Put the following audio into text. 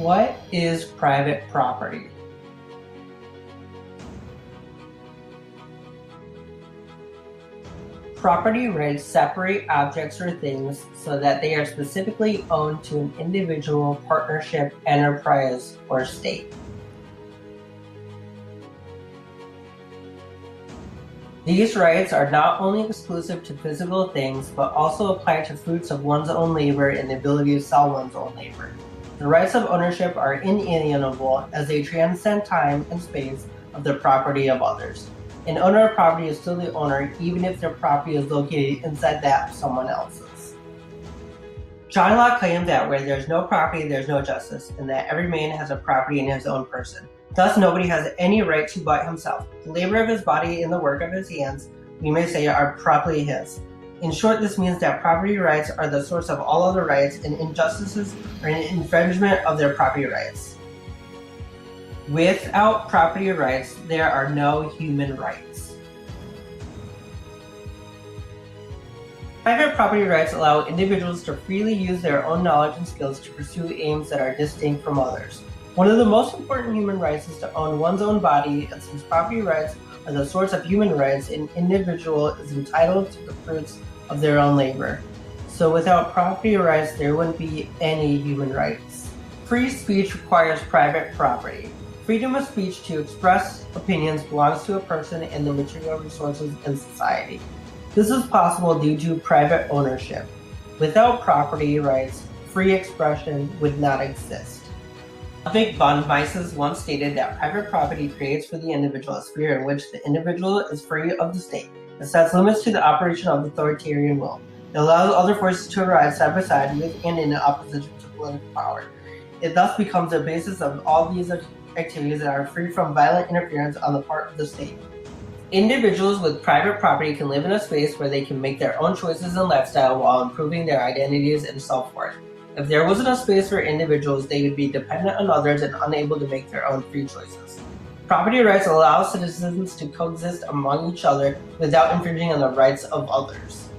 What is private property? Property rights separate objects or things so that they are specifically owned to an individual, partnership, enterprise, or state. These rights are not only exclusive to physical things, but also apply to fruits of one's own labor and the ability to sell one's own labor. The rights of ownership are inalienable as they transcend time and space of the property of others. An owner of property is still the owner even if their property is located inside that of someone else's. John Locke claimed that where there is no property, there is no justice, and that every man has a property in his own person. Thus, nobody has any right to but himself. The labor of his body and the work of his hands, we may say, are properly his. In short, this means that property rights are the source of all other rights, and injustices are an infringement of their property rights. Without property rights, there are no human rights. Private property rights allow individuals to freely use their own knowledge and skills to pursue aims that are distinct from others. One of the most important human rights is to own one's own body, and since property rights are the source of human rights, an individual is entitled to the fruits of their own labor. So without property rights, there wouldn't be any human rights. Free speech requires private property. Freedom of speech to express opinions belongs to a person and the material resources in society. This is possible due to private ownership. Without property rights, free expression would not exist. Ludwig von Mises once stated that private property creates for the individual a sphere in which the individual is free of the state. It sets limits to the operation of authoritarian will. It allows other forces to arise side by side with and in opposition to political power. It thus becomes the basis of all these activities that are free from violent interference on the part of the state. Individuals with private property can live in a space where they can make their own choices and lifestyle while improving their identities and self-worth. If there wasn't a space for individuals, they would be dependent on others and unable to make their own free choices. Property rights allow citizens to coexist among each other without infringing on the rights of others.